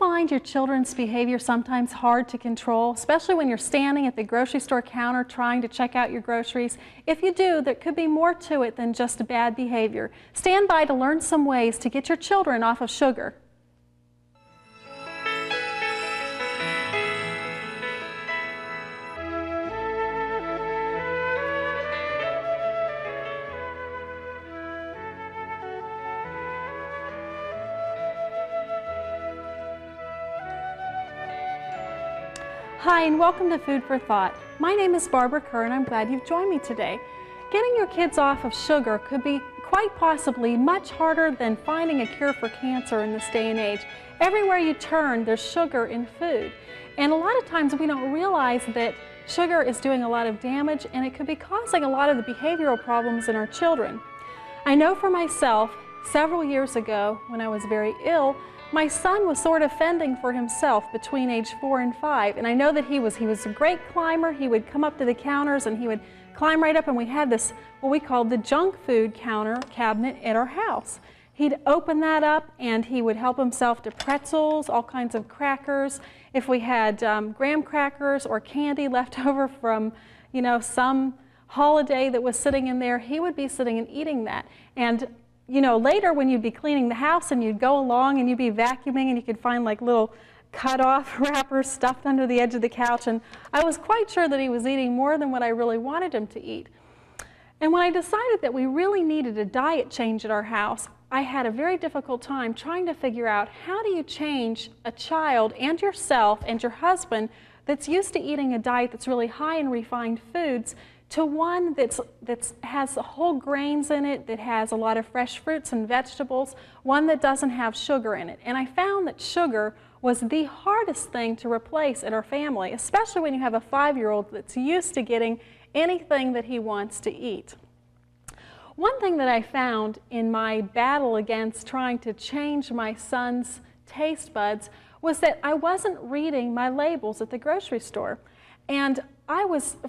find your children's behavior sometimes hard to control, especially when you're standing at the grocery store counter trying to check out your groceries? If you do, there could be more to it than just bad behavior. Stand by to learn some ways to get your children off of sugar. Hi, and welcome to Food for Thought. My name is Barbara Kerr, and I'm glad you've joined me today. Getting your kids off of sugar could be quite possibly much harder than finding a cure for cancer in this day and age. Everywhere you turn, there's sugar in food. And a lot of times we don't realize that sugar is doing a lot of damage, and it could be causing a lot of the behavioral problems in our children. I know for myself, several years ago when I was very ill, my son was sort of fending for himself between age 4 and 5, and I know that he was a great climber. He would come up to the counters and he would climb right up, and we had this, what we called the junk food counter cabinet at our house. He'd open that up and he would help himself to pretzels, all kinds of crackers. If we had graham crackers or candy left over from, some holiday that was sitting in there, he would be sitting and eating that. And later when you'd be cleaning the house and you'd go along and you'd be vacuuming and you could find like little cut-off wrappers stuffed under the edge of the couch, and I was quite sure that he was eating more than what I really wanted him to eat. And when I decided that we really needed a diet change at our house, I had a very difficult time trying to figure out how do you change a child and yourself and your husband that's used to eating a diet that's really high in refined foods to one that has whole grains in it, that has a lot of fresh fruits and vegetables, one that doesn't have sugar in it. And I found that sugar was the hardest thing to replace in our family, especially when you have a 5-year-old that's used to getting anything that he wants to eat. One thing that I found in my battle against trying to change my son's taste buds was that I wasn't reading my labels at the grocery store. And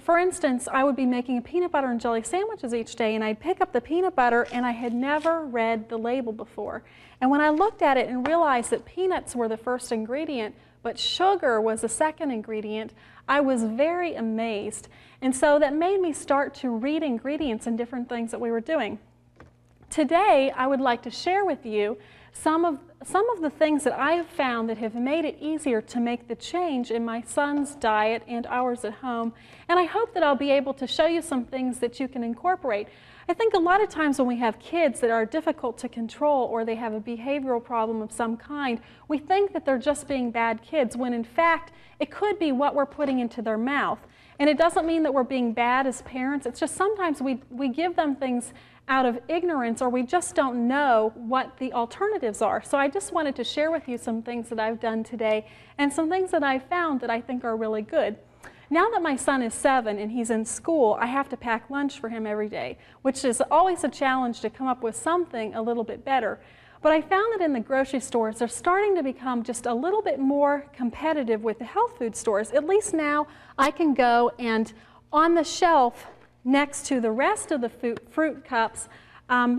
for instance, I would be making peanut butter and jelly sandwiches each day, and I'd pick up the peanut butter, and I had never read the label before. And when I looked at it and realized that peanuts were the first ingredient, but sugar was the second ingredient, I was very amazed. And so that made me start to read ingredients and different things that we were doing. Today, I would like to share with you some of the things that I have found that have made it easier to make the change in my son's diet and ours at home. And I hope that I'll be able to show you some things that you can incorporate. I think a lot of times when we have kids that are difficult to control or they have a behavioral problem of some kind, we think that they're just being bad kids, when in fact it could be what we're putting into their mouth. And it doesn't mean that we're being bad as parents. It's just sometimes we give them things out of ignorance, or we just don't know what the alternatives are. So I just wanted to share with you some things that I've done today and some things that I've found that I think are really good. Now that my son is 7 and he's in school, I have to pack lunch for him every day, which is always a challenge to come up with something a little bit better. But I found that in the grocery stores, they're starting to become just a little bit more competitive with the health food stores. At least now I can go and on the shelf next to the rest of the fruit cups,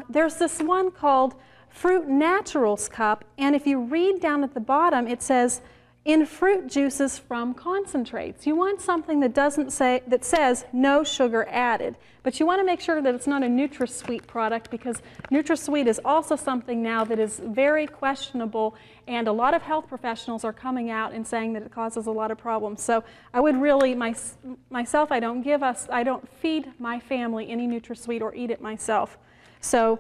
there's this one called Fruit Naturals Cup, and if you read down at the bottom, it says, in fruit juices from concentrates. You want something that says no sugar added, but you want to make sure that it's not a NutraSweet product, because NutraSweet is also something now that is very questionable, and a lot of health professionals are coming out and saying that it causes a lot of problems. So I would really, myself, I don't feed my family any NutraSweet or eat it myself. So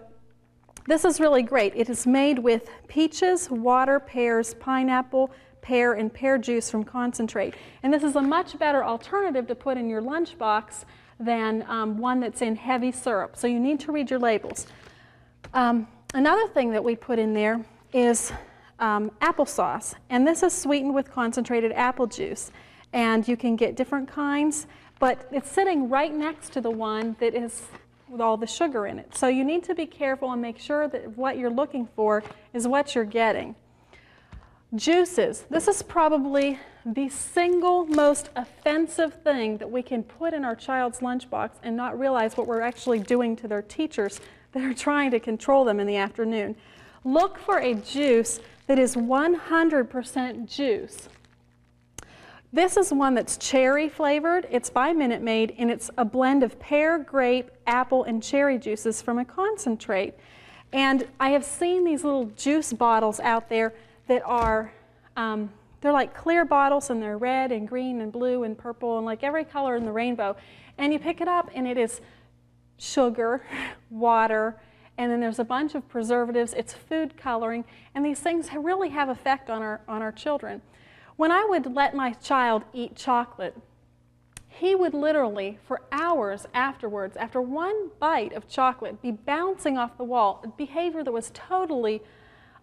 this is really great. It is made with peaches, water, pears, pineapple, pear, and pear juice from concentrate. And this is a much better alternative to put in your lunchbox than one that's in heavy syrup. So you need to read your labels. Another thing that we put in there is applesauce. And this is sweetened with concentrated apple juice. And you can get different kinds, but it's sitting right next to the one that is with all the sugar in it. So you need to be careful and make sure that what you're looking for is what you're getting. Juices. This is probably the single most offensive thing that we can put in our child's lunchbox and not realize what we're actually doing to their teachers that are trying to control them in the afternoon. look for a juice that is 100% juice. This is one that's cherry flavored. It's by Minute Maid, and it's a blend of pear, grape, apple, and cherry juices from a concentrate. And I have seen these little juice bottles out there that are, they're like clear bottles, and they're red and green and blue and purple and like every color in the rainbow. And you pick it up, and it is sugar, water, and then there's a bunch of preservatives. It's food coloring, and these things really have effect on our children. When I would let my child eat chocolate, he would literally, for hours afterwards, after one bite of chocolate, be bouncing off the wall, a behavior that was totally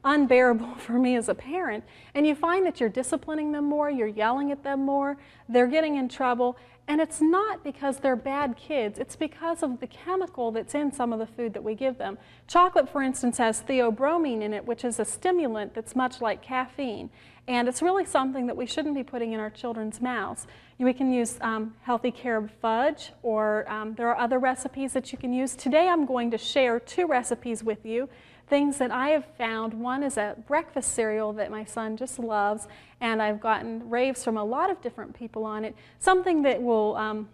unbearable for me as a parent. And you find that you're disciplining them more, you're yelling at them more, they're getting in trouble, and it's not because they're bad kids, it's because of the chemical that's in some of the food that we give them. Chocolate, for instance, has theobromine in it, which is a stimulant that's much like caffeine. And it's really something that we shouldn't be putting in our children's mouths. We can use healthy carob fudge, or there are other recipes that you can use. Today I'm going to share 2 recipes with you, things that I have found. One is a breakfast cereal that my son just loves, and I've gotten raves from a lot of different people on it, something that will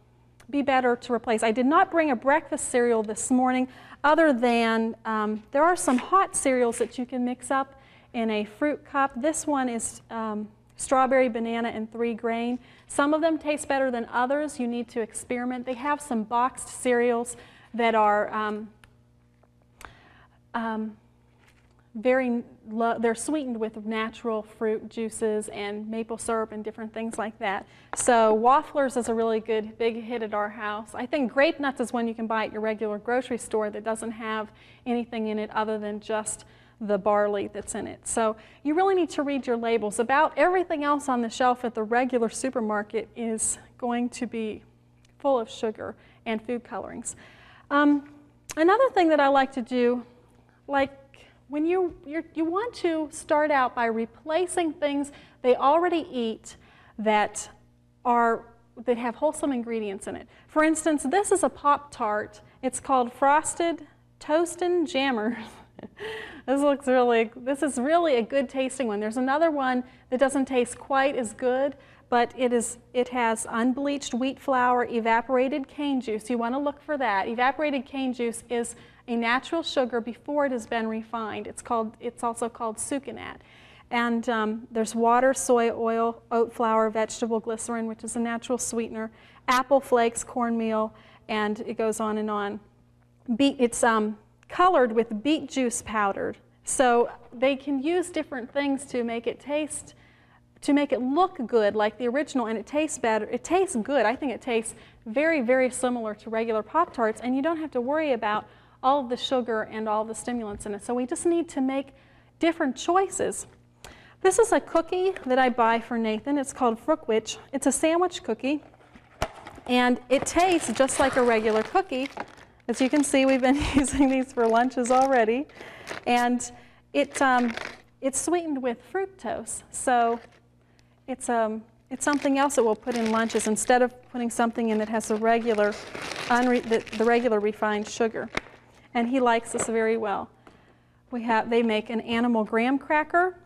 be better to replace. I did not bring a breakfast cereal this morning, other than there are some hot cereals that you can mix up in a fruit cup. This one is strawberry, banana, and 3 grain. Some of them taste better than others. You need to experiment. They have some boxed cereals that are they're sweetened with natural fruit juices and maple syrup and different things like that. So Wafflers is a really good big hit at our house. I think Grape Nuts is one you can buy at your regular grocery store that doesn't have anything in it other than just the barley that's in it. So you really need to read your labels. About everything else on the shelf at the regular supermarket is going to be full of sugar and food colorings. Another thing that I like to do, like when you want to start out by replacing things they already eat that have wholesome ingredients in it. For instance, this is a Pop-Tart. It's called Frosted Toastin' Jammers. This is really a good tasting one. There's another one that doesn't taste quite as good, but it has unbleached wheat flour, evaporated cane juice. You want to look for that. Evaporated cane juice is a natural sugar before it has been refined. It's also called sucanat. And there's water, soy oil, oat flour, vegetable glycerin, which is a natural sweetener, apple flakes, cornmeal, and it goes on and on. It's colored with beet juice powdered. So they can use different things to make it taste, to make it look good like the original, and it tastes better. It tastes good. I think it tastes very, very similar to regular Pop-Tarts, and you don't have to worry about all of the sugar and all the stimulants in it. So we just need to make different choices. This is a cookie that I buy for Nathan. It's called Frukwitch. It's a sandwich cookie, and it tastes just like a regular cookie. As you can see, we've been using these for lunches already. And it's sweetened with fructose. So it's something else that we'll put in lunches instead of putting something in that has the regular refined sugar. And he likes this very well. They make an animal graham cracker,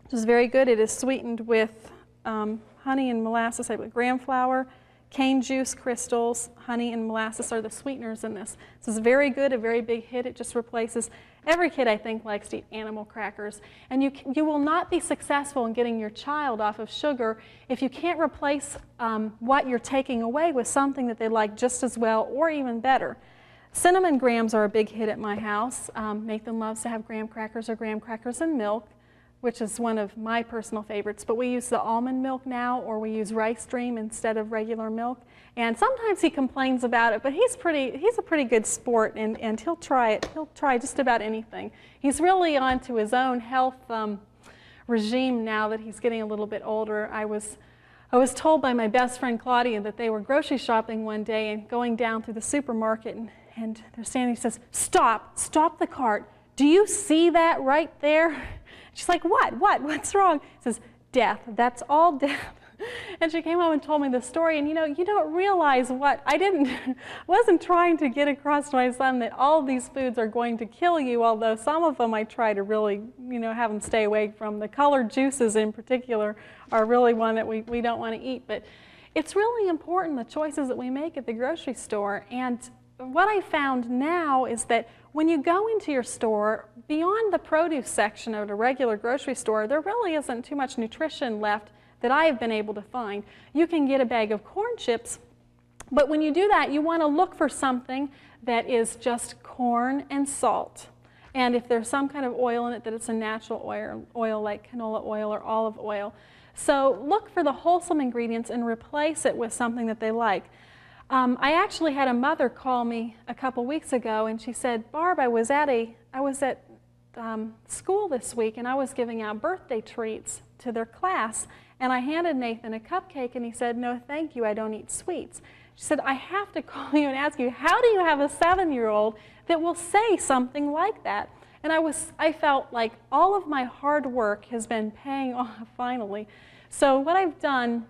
which is very good. It is sweetened with honey and molasses, graham flour, cane juice crystals, honey, and molasses are the sweeteners in this. This is very good, a very big hit. It just replaces, every kid I think likes to eat animal crackers. And you will not be successful in getting your child off of sugar if you can't replace what you're taking away with something that they like just as well or even better. Cinnamon grahams are a big hit at my house. Nathan loves to have graham crackers or graham crackers and milk, which is one of my personal favorites, but we use the almond milk now, or we use rice dream instead of regular milk. And sometimes he complains about it, but he's a pretty good sport, and he'll try it. He'll try just about anything. He's really onto his own health regime now that he's getting a little bit older. I was told by my best friend Claudia that they were grocery shopping one day and going down through the supermarket, and they're standing. He says, "Stop the cart. Do you see that right there?" She's like, "What? What's wrong?" He says, "Death. That's all death." And she came home and told me the story, and you don't realize what, wasn't trying to get across to my son that all of these foods are going to kill you, although some of them I try to really, have them stay away from. The colored juices in particular are really one that we don't want to eat, but it's really important, the choices that we make at the grocery store. And what I found now is that when you go into your store, beyond the produce section of a regular grocery store, there really isn't too much nutrition left that I have been able to find. You can get a bag of corn chips, but when you do that, you want to look for something that is just corn and salt. And if there's some kind of oil in it, that it's a natural oil like canola oil or olive oil. So look for the wholesome ingredients and replace it with something that they like. I actually had a mother call me a couple weeks ago, and she said, "Barb, I was at school this week, and I was giving out birthday treats to their class, and I handed Nathan a cupcake, and he said, 'No, thank you, I don't eat sweets.'" She said, "I have to call you and ask you, how do you have a 7-year-old that will say something like that?" And I felt like all of my hard work has been paying off finally. So what I've done,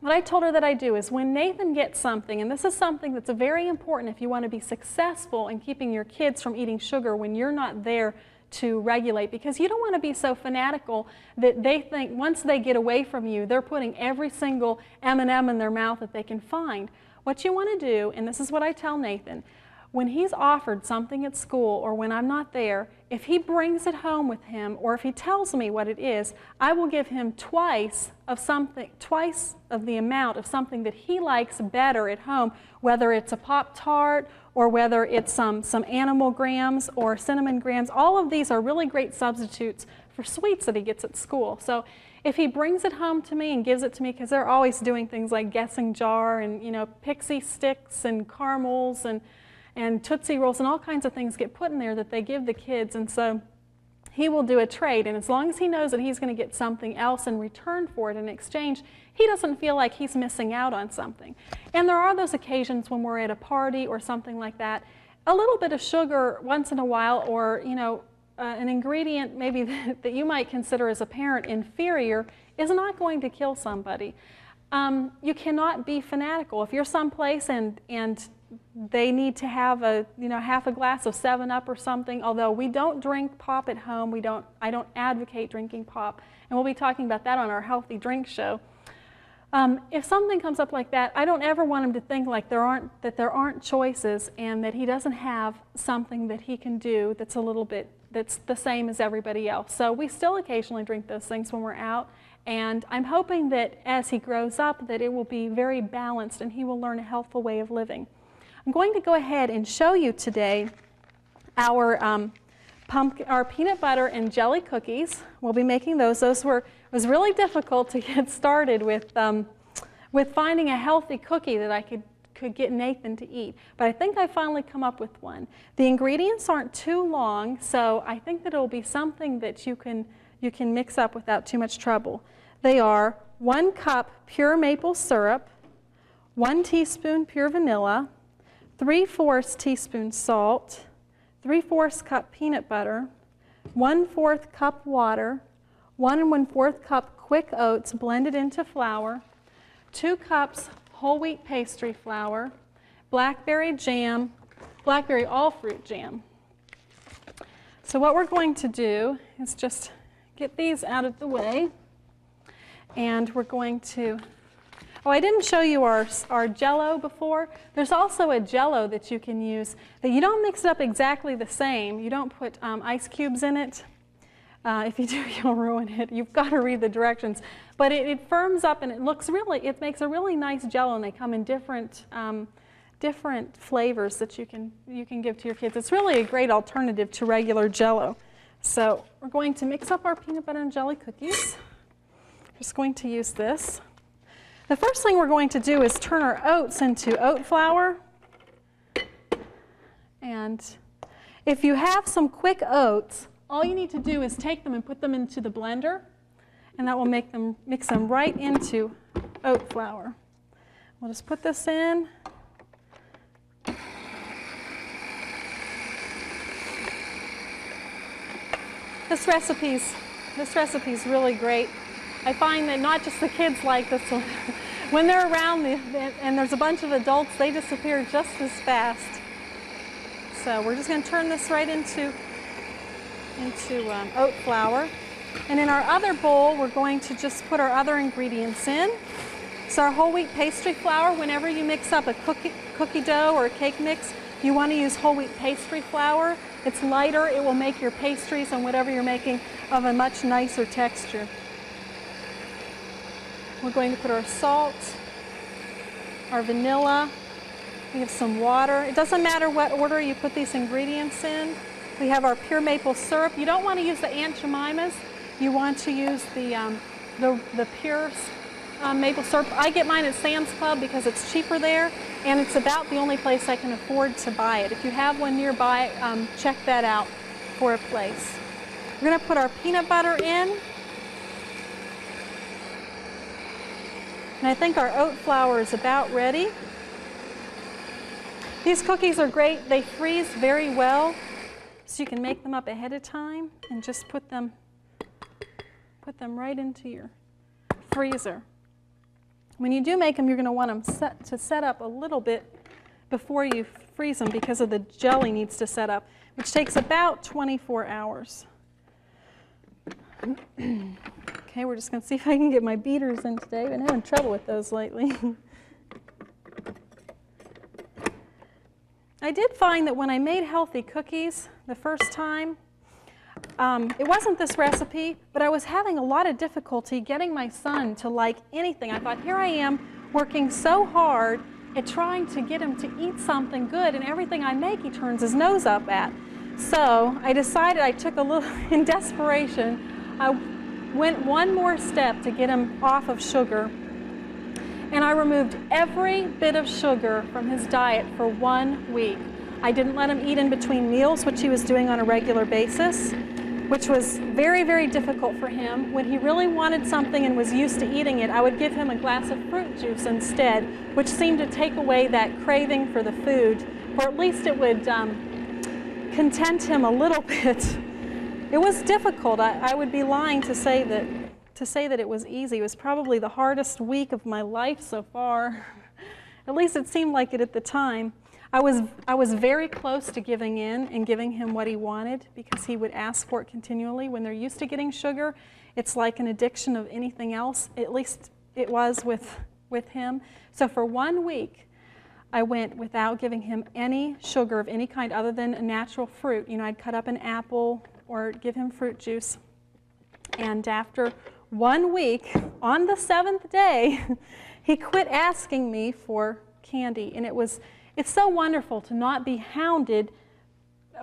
what I told her that I do is when Nathan gets something, and this is something that's very important if you want to be successful in keeping your kids from eating sugar when you're not there to regulate, because you don't want to be so fanatical that they think once they get away from you, they're putting every single M&M in their mouth that they can find. What you want to do, and this is what I tell Nathan, when he's offered something at school or when I'm not there, if he brings it home with him or if he tells me what it is, I will give him twice of the amount of something that he likes better at home, whether it's a Pop-Tart or whether it's some animal grams or cinnamon grams. All of these are really great substitutes for sweets that he gets at school. So if he brings it home to me and gives it to me, because they're always doing things like guessing jar and pixie sticks and caramels and Tootsie Rolls and all kinds of things get put in there that they give the kids, and so he will do a trade, and as long as he knows that he's going to get something else in return for it in exchange, he doesn't feel like he's missing out on something. And there are those occasions when we're at a party or something like that, a little bit of sugar once in a while, or an ingredient maybe that you might consider as a parent inferior is not going to kill somebody. You cannot be fanatical. If you're someplace and they need to have half a glass of 7-Up or something, although we don't drink pop at home, I don't advocate drinking pop, and we'll be talking about that on our healthy drink show. If something comes up like that, I don't ever want him to think like there aren't choices and that he doesn't have something that he can do that's that's the same as everybody else. So we still occasionally drink those things when we're out, and I'm hoping that as he grows up that it will be very balanced and he will learn a healthful way of living. I'm going to go ahead and show you today our peanut butter and jelly cookies. We'll be making those. It was really difficult to get started with finding a healthy cookie that I could get Nathan to eat, but I think I finally come up with one. The ingredients aren't too long, so I think that it will be something that you can mix up without too much trouble. They are 1 cup pure maple syrup, 1 teaspoon pure vanilla, 3/4 teaspoon salt, 3/4 cup peanut butter, 1/4 cup water, 1 1/4 cup quick oats blended into flour, 2 cups whole wheat pastry flour, blackberry jam, blackberry all fruit jam. So what we're going to do is just get these out of the way, and we're going to, oh, I didn't show you our Jell-O before. There's also a Jell-O that you can use that you don't mix it up exactly the same. You don't put ice cubes in it. If you do, you'll ruin it. You've got to read the directions. But it firms up and it makes a really nice Jell-O, and they come in different flavors that you can give to your kids. It's really a great alternative to regular Jell-O. So we're going to mix up our peanut butter and jelly cookies. Just going to use this. The first thing we're going to do is turn our oats into oat flour. And if you have some quick oats, all you need to do is take them and put them into the blender, and that will mix them right into oat flour. We'll just put this in. This recipe's really great. I find that not just the kids like this one. When they're around and there's a bunch of adults, they disappear just as fast. So we're just going to turn this right into oat flour. And in our other bowl, we're going to just put our other ingredients in. So our whole wheat pastry flour, whenever you mix up a cookie dough or a cake mix, you want to use whole wheat pastry flour. It's lighter, it will make your pastries and whatever you're making of a much nicer texture. We're going to put our salt, our vanilla, we have some water. It doesn't matter what order you put these ingredients in. We have our pure maple syrup. You don't want to use the Aunt Jemima's. You want to use the pure maple syrup. I get mine at Sam's Club because it's cheaper there, and it's about the only place I can afford to buy it. If you have one nearby, check that out for a place. We're going to put our peanut butter in. And I think our oat flour is about ready. These cookies are great. They freeze very well, so you can make them up ahead of time and just put them right into your freezer. When you do make them, you're going to want them to set up a little bit before you freeze them because of the jelly needs to set up, which takes about 24 hours. Okay, we're just going to see if I can get my beaters in today. I've been having trouble with those lately. I did find that when I made healthy cookies the first time, it wasn't this recipe, but I was having a lot of difficulty getting my son to like anything. I thought, here I am working so hard at trying to get him to eat something good, and everything I make he turns his nose up at. So I decided, I took a little, in desperation, I went one more step to get him off of sugar, and I removed every bit of sugar from his diet for 1 week. I didn't let him eat in between meals, which he was doing on a regular basis, which was very, very difficult for him. When he really wanted something and was used to eating it, I would give him a glass of fruit juice instead, which seemed to take away that craving for the food, or at least it would content him a little bit. It was difficult. I would be lying to say that it was easy. It was probably the hardest week of my life so far. At least it seemed like it at the time. I was very close to giving in and giving him what he wanted because he would ask for it continually. When they're used to getting sugar, it's like an addiction of anything else. At least it was with him. So for 1 week, I went without giving him any sugar of any kind other than a natural fruit. You know, I'd cut up an apple or give him fruit juice. And after 1 week, on the 7th day, he quit asking me for candy. And it's so wonderful to not be hounded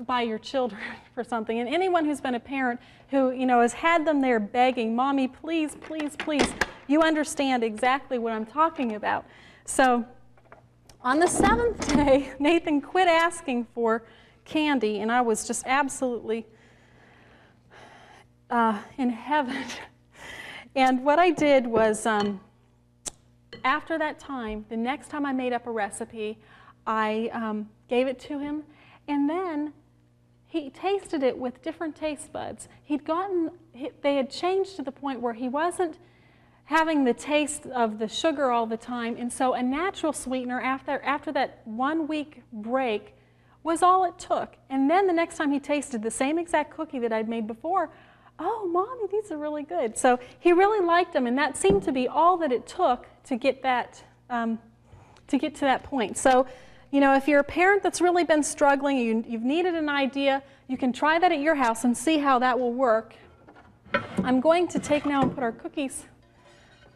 by your children for something. And anyone who's been a parent who, you know, has had them there begging, Mommy, please, please, please, you understand exactly what I'm talking about. So on the 7th day, Nathan quit asking for candy, and I was just absolutely in heaven. And what I did was, after that time, the next time I made up a recipe, I gave it to him, and then he tasted it with different taste buds. They had changed to the point where he wasn't having the taste of the sugar all the time, and so a natural sweetener after that 1 week break was all it took. And then the next time he tasted the same exact cookie that I'd made before, oh, Mommy, these are really good. So he really liked them, and that seemed to be all that it took to get that to that point. So, you know, if you're a parent that's really been struggling, you've needed an idea, you can try that at your house and see how that will work. I'm going to take now and put our cookies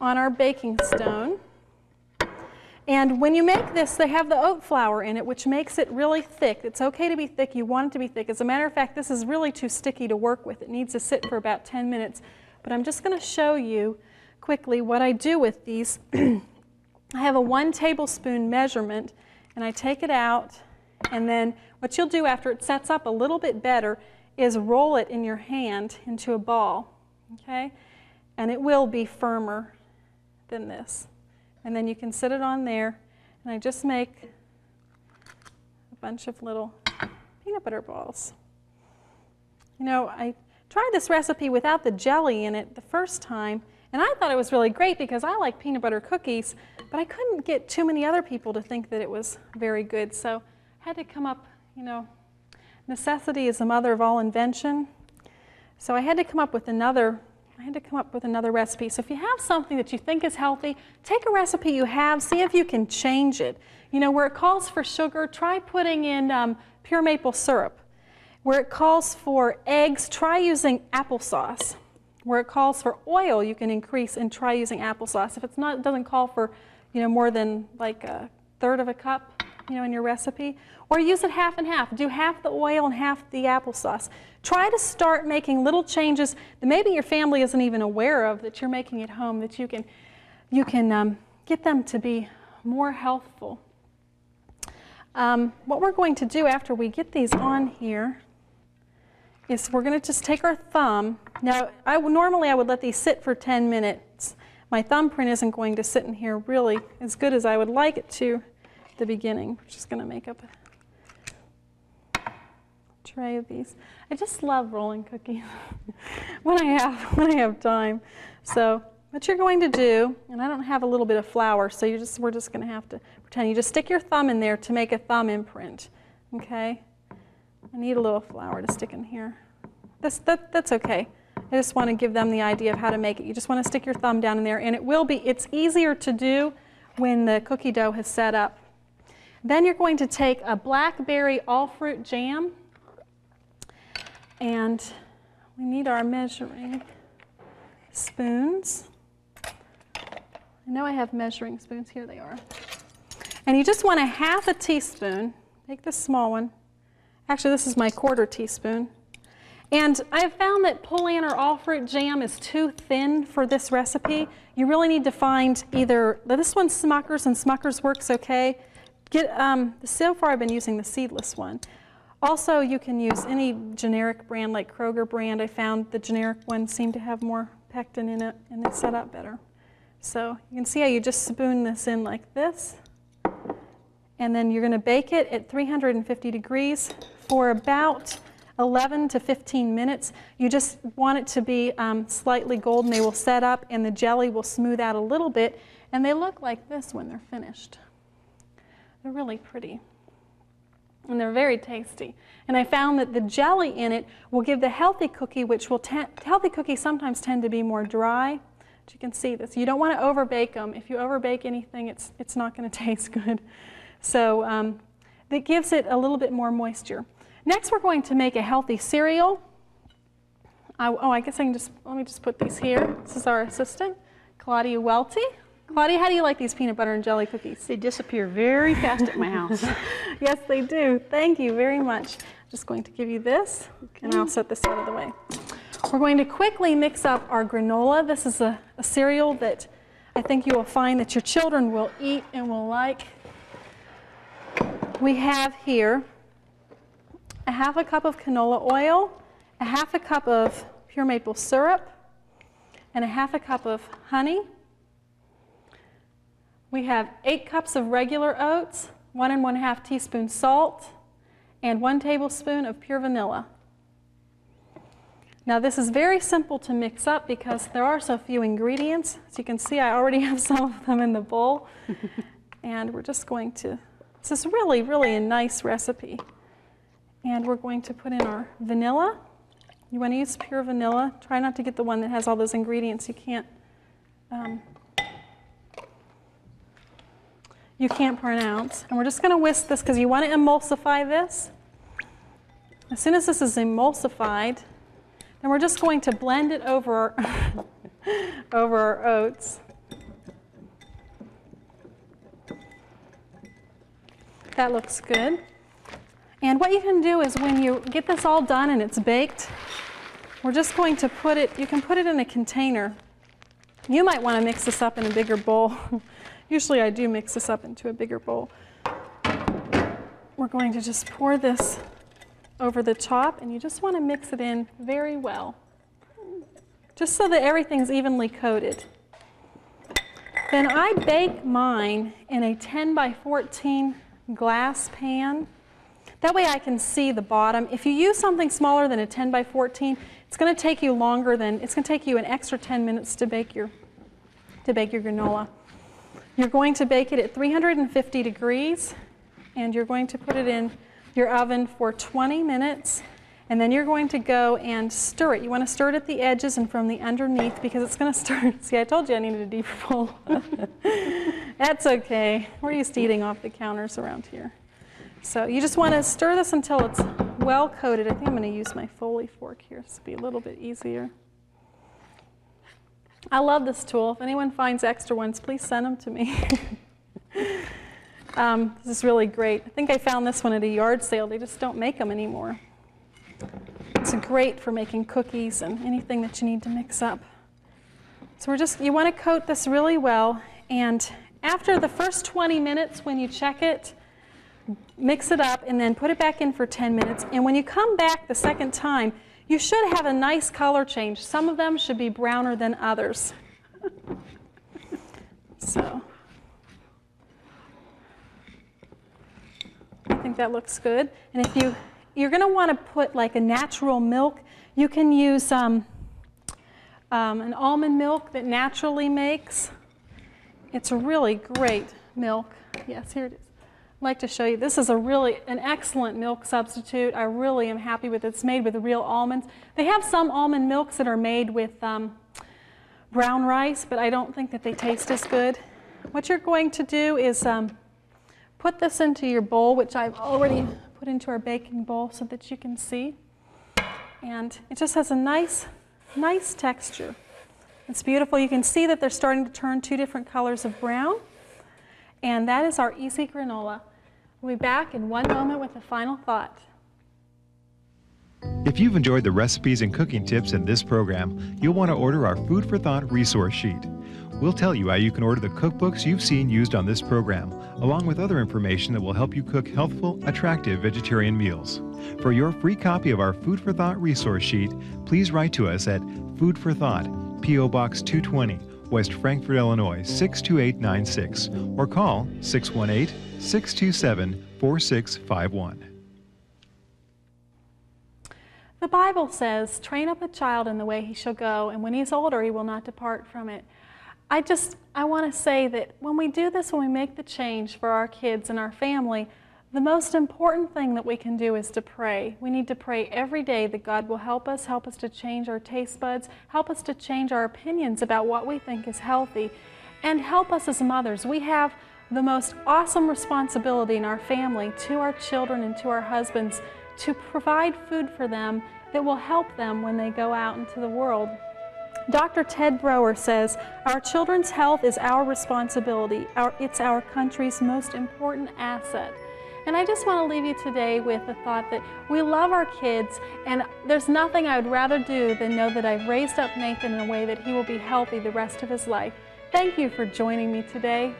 on our baking stone. And when you make this, they have the oat flour in it, which makes it really thick. It's okay to be thick. You want it to be thick. As a matter of fact, this is really too sticky to work with. It needs to sit for about 10 minutes. But I'm just going to show you quickly what I do with these. I have a 1 tablespoon measurement, and I take it out, and then what you'll do after it sets up a little bit better is roll it in your hand into a ball, okay? And it will be firmer than this. And then you can sit it on there, and I just make a bunch of little peanut butter balls. You know, I tried this recipe without the jelly in it the first time, And I thought it was really great because I like peanut butter cookies, but I couldn't get too many other people to think that it was very good. So I had to come up, you know, necessity is the mother of all invention. So I had to come up with another recipe. So if you have something that you think is healthy, take a recipe you have, see if you can change it. You know, where it calls for sugar, try putting in pure maple syrup. Where it calls for eggs, try using applesauce. Where it calls for oil, you can increase and try using applesauce. If it doesn't call for, you know, more than like 1/3 of a cup, you know, in your recipe, or use it half and half. Do half the oil and half the applesauce. Try to start making little changes that maybe your family isn't even aware of that you're making at home, that you can get them to be more healthful. What we're going to do after we get these on here is we're going to just take our thumb. Now, normally I would let these sit for 10 minutes. My thumbprint isn't going to sit in here really as good as I would like it to at the beginning. We're just going to make up a tray of these. I just love rolling cookies when I have time. So what you're going to do, and I don't have a little bit of flour, so we're just going to have to pretend. You just stick your thumb in there to make a thumb imprint. Okay? I need a little flour to stick in here. That's okay. I just want to give them the idea of how to make it. You just want to stick your thumb down in there, and it's easier to do when the cookie dough has set up. Then you're going to take a blackberry all-fruit jam, and we need our measuring spoons. I know I have measuring spoons. Here they are. And you just want a 1/2 teaspoon. Take the small one. Actually, this is my 1/4 teaspoon. And I've found that Polaner all-fruit jam is too thin for this recipe. You really need to find either, this one's Smucker's, and Smucker's works okay. So far I've been using the seedless one. Also, you can use any generic brand like Kroger brand. I found the generic one seemed to have more pectin in it, and it's set up better. So you can see how you just spoon this in like this. And then you're going to bake it at 350 degrees for about 11 to 15 minutes. You just want it to be slightly golden. They will set up and the jelly will smooth out a little bit, and they look like this when they're finished. They're really pretty. And they're very tasty. And I found that the jelly in it will give the healthy cookie, which will healthy cookies sometimes tend to be more dry. But you can see this. You don't want to overbake them. If you overbake anything, it's not going to taste good. So that gives it a little bit more moisture. Next, we're going to make a healthy cereal. I guess let me just put these here. This is our assistant, Claudia Welty. Claudia, how do you like these peanut butter and jelly cookies? They disappear very fast at my house. Yes, they do. Thank you very much. I'm just going to give you this, and I'll set this out of the way. We're going to quickly mix up our granola. This is a cereal that I think you will find that your children will eat and will like. We have here a 1/2 cup of canola oil, a 1/2 cup of pure maple syrup, and a 1/2 cup of honey. We have 8 cups of regular oats, 1 1/2 teaspoon salt, and 1 tablespoon of pure vanilla. Now this is very simple to mix up because there are so few ingredients. As you can see, I already have some of them in the bowl. And we're just going to, this is really, really a nice recipe. And we're going to put in our vanilla. You want to use pure vanilla. Try not to get the one that has all those ingredients you can't pronounce. And we're just going to whisk this because you want to emulsify this. As soon as this is emulsified, then we're just going to blend it over over our oats. That looks good. And what you can do is when you get this all done and it's baked, we're just going to put it, you can put it in a container. You might want to mix this up in a bigger bowl. Usually I do mix this up into a bigger bowl. We're going to just pour this over the top, and you just want to mix it in very well, just so that everything's evenly coated. Then I bake mine in a 10 by 14 glass pan. That way I can see the bottom. If you use something smaller than a 10 by 14, it's going to take you longer than, it's going to take you an extra 10 minutes to bake your to bake your granola. You're going to bake it at 350 degrees, and you're going to put it in your oven for 20 minutes, and then you're going to go and stir it. You want to stir it at the edges and from the underneath because it's going to stir. See, I told you I needed a deeper bowl. That's okay. We're used to eating off the counters around here. So you just want to stir this until it's well coated. I think I'm going to use my Foley fork here to be a little bit easier. I love this tool. If anyone finds extra ones, please send them to me. This is really great. I think I found this one at a yard sale. They just don't make them anymore. It's great for making cookies and anything that you need to mix up. So you want to coat this really well, and after the first 20 minutes when you check it, mix it up and then put it back in for 10 minutes. And when you come back the second time, you should have a nice color change. Some of them should be browner than others. So I think that looks good. And if you're going to want to put like a natural milk, you can use an almond milk that naturally makes. It's a really great milk. Yes, here it is. I'd like to show you. This is an excellent milk substitute. I really am happy with it. It's made with real almonds. They have some almond milks that are made with brown rice, but I don't think that they taste as good. What you're going to do is put this into your bowl, which I've already put into our baking bowl so that you can see. And it just has a nice texture. It's beautiful. You can see that they're starting to turn two different colors of brown. And that is our easy granola. We'll be back in one moment with a final thought. If you've enjoyed the recipes and cooking tips in this program, you'll want to order our Food for Thought resource sheet. We'll tell you how you can order the cookbooks you've seen used on this program, along with other information that will help you cook healthful, attractive vegetarian meals. For your free copy of our Food for Thought resource sheet, please write to us at Food for Thought, P.O. Box 220, West Frankfort, Illinois 62896, or call 618-627-4651. The Bible says, train up a child in the way he shall go, and when he's older, he will not depart from it. I want to say that when we do this, when we make the change for our kids and our family, the most important thing that we can do is to pray. We need to pray every day that God will help us to change our taste buds, help us to change our opinions about what we think is healthy, and help us as mothers. We have the most awesome responsibility in our family to our children and to our husbands to provide food for them that will help them when they go out into the world. Dr. Ted Brower says, our children's health is our responsibility. It's our country's most important asset. And I just want to leave you today with the thought that we love our kids, and there's nothing I would rather do than know that I've raised up Nathan in a way that he will be healthy the rest of his life. Thank you for joining me today.